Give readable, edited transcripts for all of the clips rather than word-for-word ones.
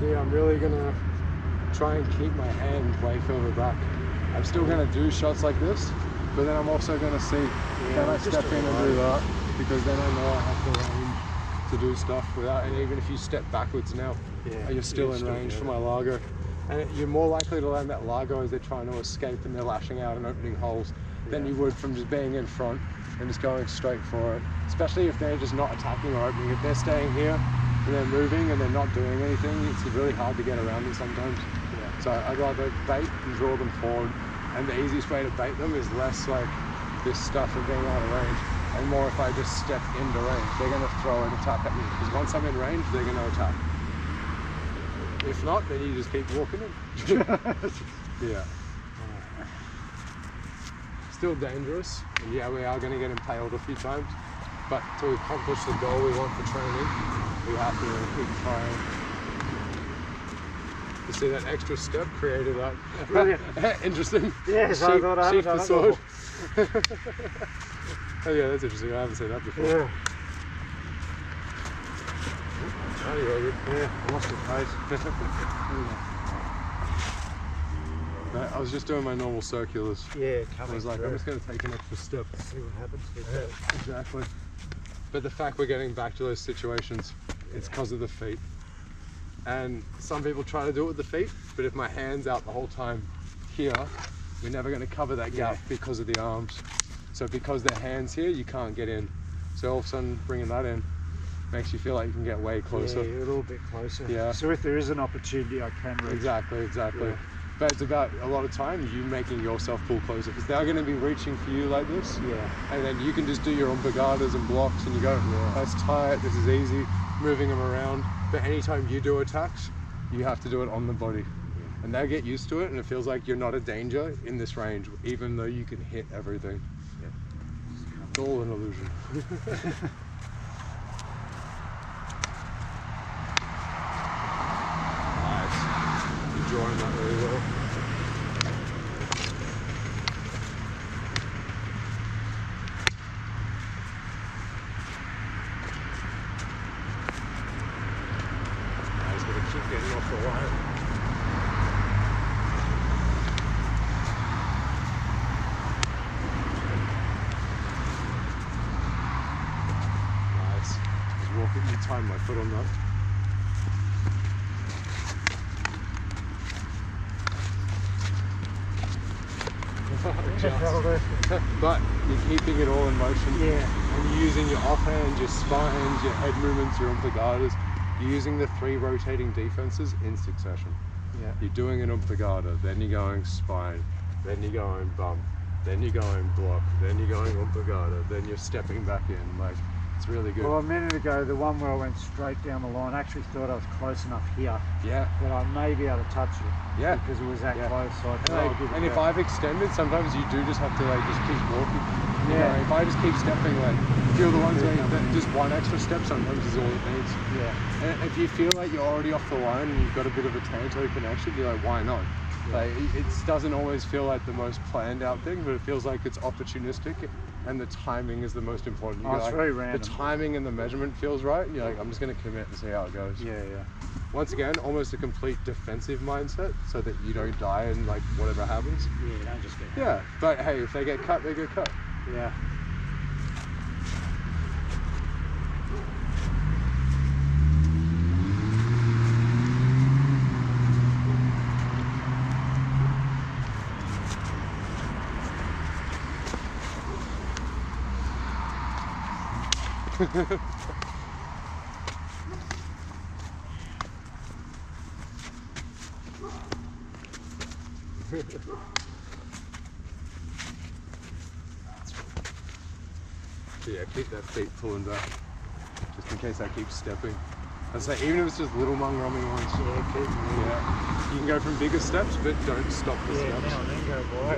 See, I'm really gonna try and keep my hand way further back. I'm still gonna do shots like this, but then I'm also gonna see can I step in and do that, because then I know I have the range to do stuff without, and even if you step backwards now, you're still in range for my lago. And you're more likely to land that lago as they're trying to escape and they're lashing out and opening holes than you would from just being in front and just going straight for it. Especially if they're just not attacking or opening. If they're staying here and they're moving and they're not doing anything, it's really hard to get around them sometimes. So I'd rather bait and draw them forward. And the easiest way to bait them is less like this stuff of being out of range, and more if I just step into range. They're going to throw an attack at me, because once I'm in range, they're going to attack. If not, then you just keep walking in. Yeah. Still dangerous, and yeah, we are going to get impaled a few times, but to accomplish the goal we want for training, we have to keep trying. You see that extra step created that? Brilliant. Interesting. Yes, I thought I sheath haven't the done sword. Oh yeah, that's interesting. I haven't seen that before. Yeah. Oh, you're all good. Yeah, I lost the pace. No, I was just doing my normal circulars. Yeah, I was like, I'm just going to take an extra step. See what happens. Yeah, exactly. But the fact we're getting back to those situations, it's because of the feet. And some people try to do it with the feet, but if my hand's out the whole time here, we're never going to cover that gap because of the arms. So because their hand's here, you can't get in. So all of a sudden, bringing that in makes you feel like you can get way closer. Yeah, a little bit closer. Yeah. So if there is an opportunity, I can reach. Exactly. Yeah. But it's about a lot of times you making yourself pull closer, because they're going to be reaching for you like this. Yeah. And then you can just do your own bagadas and blocks, and you go, that's tight, this is easy, moving them around. But anytime you do attacks, you have to do it on the body. And they'll get used to it, and it feels like you're not a danger in this range, even though you can hit everything. Yeah. It's all an illusion. Drawing that really well. I was going to keep getting off the line. Nice. Just walking, you time my foot on that. But you're keeping it all in motion. Yeah. And you're using your offhand, your spines, your head movements, your umpagadas. You're using the 3 rotating defenses in succession. Yeah. You're doing an umpagada, then you're going spine, then you're going bump, then you're going block, then you're going umpagada, then you're stepping back in. Like, it's really good. Well, a minute ago, the one where I went straight down the line, I actually thought I was close enough here Yeah. that I may be able to touch it. Yeah. Because it was that close. So I thought I'll give it And a if go. I've extended, sometimes you do just have to like just keep walking. You Yeah. know, if I just keep stepping, like feel the ones where just one extra step sometimes is all it needs. Yeah. And if you feel like you're already off the line and you've got a bit of a tanto connection, you're like, why not? Like it doesn't always feel like the most planned out thing, but it feels like it's opportunistic, and the timing is the most important. You go it's like, very random. The timing and the measurement feels right, and you're like, I'm just going to commit and see how it goes. Yeah. Once again, almost a complete defensive mindset, so that you don't die and like whatever happens. Yeah, don't just get Yeah, but hey, if they get cut, they get cut. Yeah. So yeah, keep that feet pulling back, just in case I keep stepping. I'd say even if it's just little mung rumming ones. Yeah, keep moving. Yeah, you can go from bigger steps, but don't stop the Yeah, steps. now and then go by.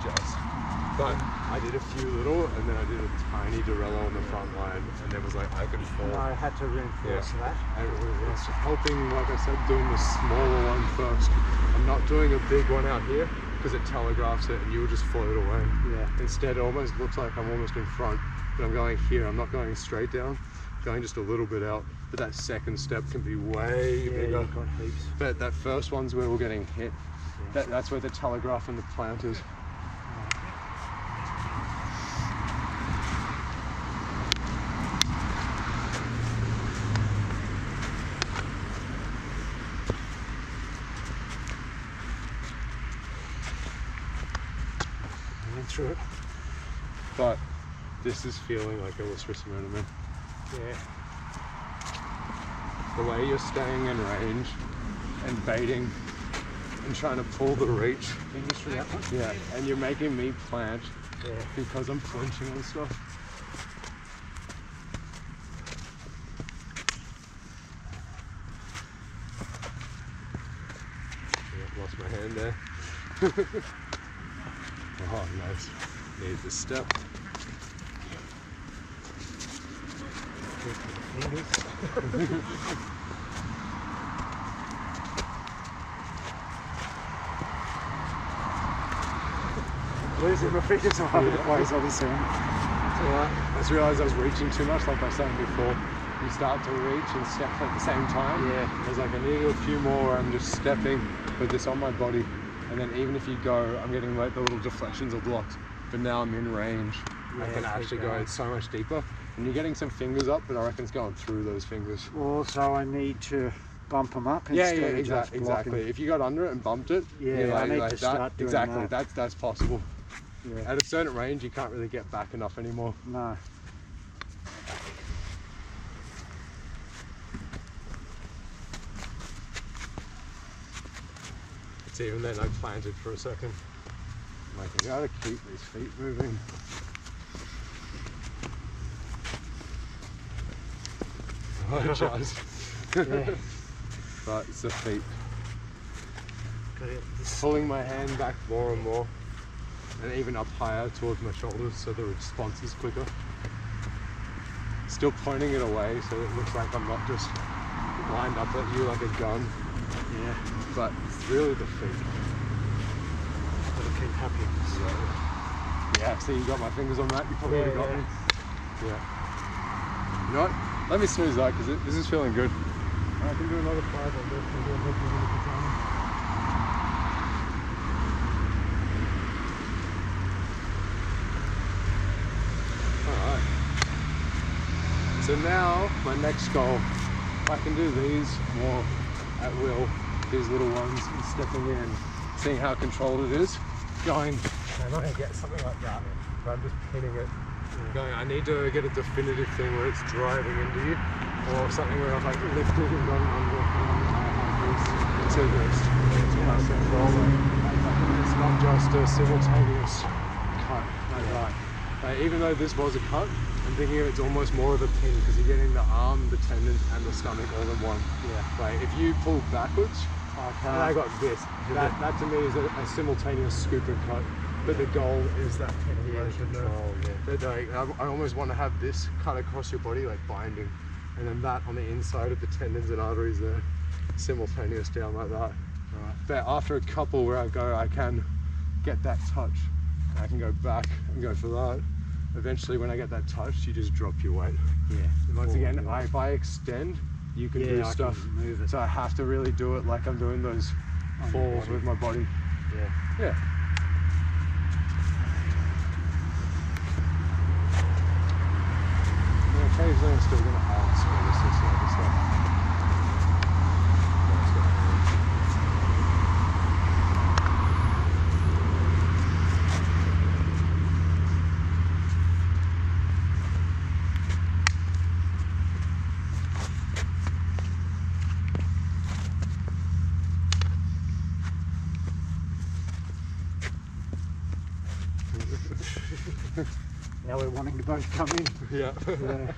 Just. But I did a few little, and then I did a tiny Dorello on the front line, and then was like, I can fall. And I had to reinforce that. And it's helping, like I said, doing the smaller one first. I'm not doing a big one out here, because it telegraphs it and you'll just float away. Yeah. Instead, it almost looks like I'm almost in front, but I'm going here. I'm not going straight down, going just a little bit out. But that second step can be way bigger. You've got heaps. But that first one's where we're getting hit. Yeah. That's where the telegraph and the plant is. Through it. But this is feeling like Ilustrisimo to me. Yeah. The way you're staying in range and baiting and trying to pull the reach. Industry up. Yeah, and you're making me plant Yeah. because I'm flinching and stuff. Yeah, lost my hand there. Oh, nice. Need the step. Losing my fingers all over the place on the sound. I just realised I was reaching too much, like I was saying before. You start to reach and step at the same time. Yeah. I was like, I need a few more where I'm just stepping with this on my body. And then even if you go, I'm getting like the little deflections or blocks. But now I'm in range. Yeah, I can actually go so much deeper. And you're getting some fingers up, but I reckon it's going through those fingers. Also, I need to bump them up Yeah, instead of just exactly. blocking. If you got under it and bumped it, Yeah, I need to start doing exactly. that. That's possible. Yeah. At a certain range, you can't really get back enough anymore. No. It's even then I planted for a second. I'm like, I gotta keep these feet moving. I apologize. Yeah. But it's the feet. Got it. Pulling my hand back more and more. And even up higher towards my shoulders so the response is quicker. Still pointing it away so it looks like I'm not just lined up at you like a gun. Yeah. But it's really the feet. Gotta keep happy. Yeah, see, you got my fingers on that, you probably would have got me. Yeah. You know what? Let me snooze that because this is feeling good. I can do another 5 on this. We'll do a heavy minute at a time. Alright. So now, my next goal, I can do these more at will, these little ones, and stepping in, seeing how controlled it is, going, and I get something like that, but I'm just pinning it, going, I need to get a definitive thing where it's driving into you, or something where I've like lifted and gone under into this. It's almost controlling. It's not just a simultaneous cut like that. Even though this was a cut, I'm thinking it's almost more of a pin because you're getting the arm, the tendon, and the stomach all in one. Yeah. Like if you pull backwards, Okay. and I got this. That to me is a simultaneous scoop and cut. But the goal is that control, yeah. But like, I almost want to have this cut across your body, like binding, and then that on the inside of the tendons and arteries there, simultaneous down like that. Right. But after a couple where I go, I can get that touch. I can go back and go for that. Eventually, when I get that touch, you just drop your weight. Yeah. And once again, if I extend, you can do I stuff. can move it. So I have to really do it like I'm doing those falls with my body. Yeah. Yeah. And occasionally I'm still going to add squeeze and some other stuff. Now we're wanting to both come in. Yeah. Yeah.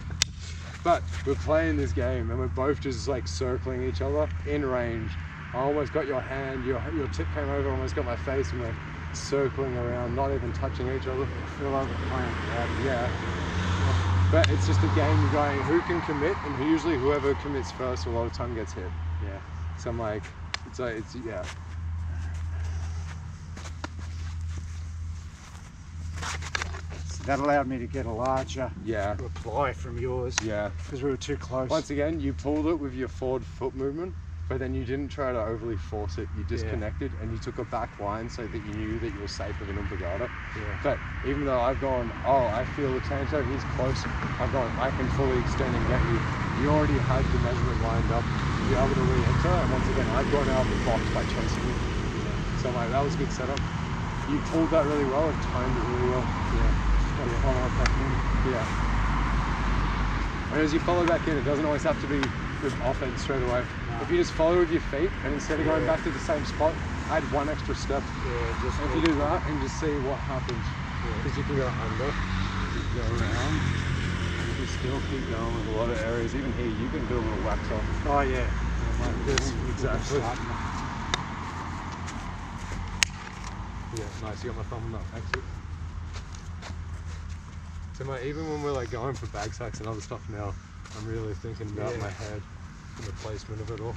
But we're playing this game and we're both just like circling each other in range. I almost got your hand, your tip came over, almost got my face, and we're circling around, not even touching each other. I feel like we're playing. Yeah. But it's just a game you're going, who can commit, and usually whoever commits first a lot of time gets hit. Yeah. So I'm like, yeah. That allowed me to get a larger Yeah. reply from yours. Yeah. Because we were too close. Once again, you pulled it with your forward foot movement, but then you didn't try to overly force it. You disconnected and you took a back line so that you knew that you were safe with an Balgowlah. Yeah. But even though I've gone, oh, I feel the change, he's close, I've gone, I can fully extend and get you. You already had the measurement lined up. You're able to re-enter, and once again, I've gone out of the box by chasing you. Yeah. So like, that was a good setup. You pulled that really well and timed it really well. Yeah. Follow it back in. Yeah. And as you follow back in, it doesn't always have to be with offense straight away. No. If you just follow with your feet and instead of going back to the same spot, add one extra step. Yeah, just if you do that and just see what happens. Because you can go under, you can go around, you can still keep going with a lot of areas. Even here, you can do a little wax off. Oh yeah. Like this. Exactly. Yeah, nice. You got my thumb on that exit. So even when we're like going for bag sacks and other stuff now, I'm really thinking about my head and the placement of it all.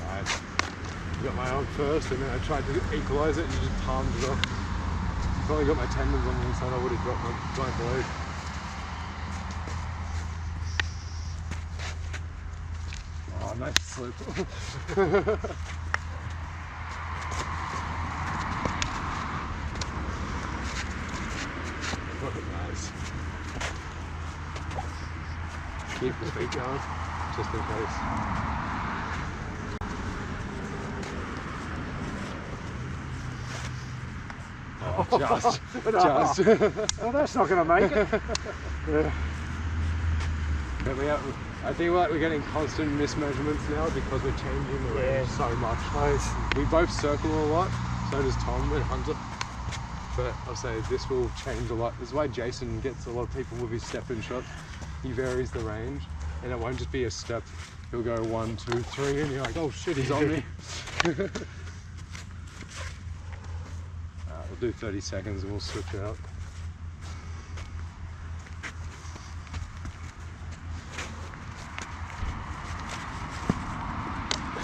Nice. You got my arm first and then I tried to equalise it and you just palmed it off. Probably got my tendons on the inside, I would have dropped my giant blade. Nice slope. Nice. Keep the feet going, just in case. Oh, just. Well, that's not going to make it. Yeah. But I feel like we're getting constant mismeasurements now because we're changing the range so much. We both circle a lot, so does Tom and Hunter. But I'll say this will change a lot. This is why Jason gets a lot of people with his step-in shots. He varies the range, and it won't just be a step. He'll go 1, 2, 3, and you're like, oh shit, he's on me. We'll do 30 seconds and we'll switch out.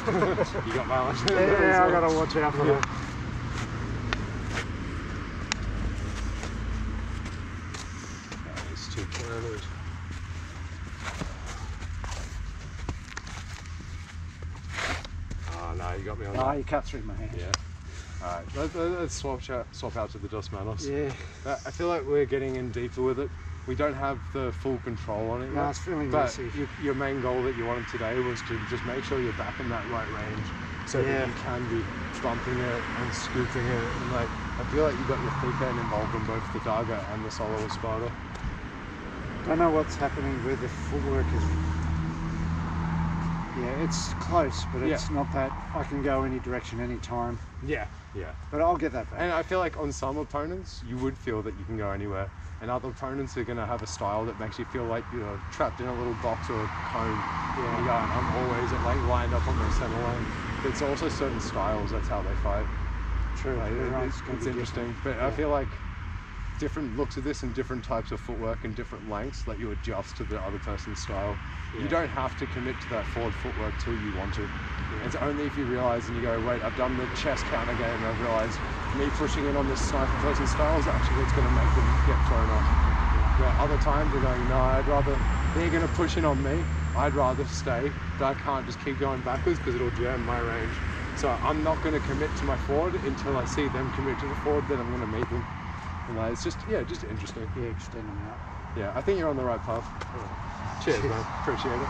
You got my one? Yeah, I gotta watch out for that. It's too planted. Oh no, you got me on that. Oh, you cut through my hand. Yeah. Alright, let's swap out to the Dos Manos. Yeah. I feel like we're getting in deeper with it. We don't have the full control on it No, yet, it's feeling but messy. your main goal that you wanted today was to just make sure you're back in that right range so that you can be bumping it and scooping it. And like, I feel like you got your thick end involved in both the Daga and the solo Espada. Don't know what's happening with the footwork. Yeah, it's close, but it's not that I can go any direction, any time. Yeah. But I'll get that back. And I feel like on some opponents, you would feel that you can go anywhere. And other opponents are going to have a style that makes you feel like you're trapped in a little box or a cone. Yeah. And I'm always lined up on the center line. It's also certain styles, that's how they fight. True. Like, it's interesting. But I feel like different looks of this and different types of footwork and different lengths let you adjust to the other person's style. You don't have to commit to that forward footwork till you want to. It's only if you realise and you go, wait, I've done the chest counter game and I've realised me pushing in on this sniper person's style is actually what's going to make them get thrown off. Where other times they're going, no, they're going to push in on me, I'd rather stay, but I can't just keep going backwards because it'll jam my range. So I'm not going to commit to my forward until I see them commit to the forward, then I'm going to meet them. And it's just interesting. Yeah, extending out. Yeah, I think you're on the right path. Cheers, man. Appreciate it.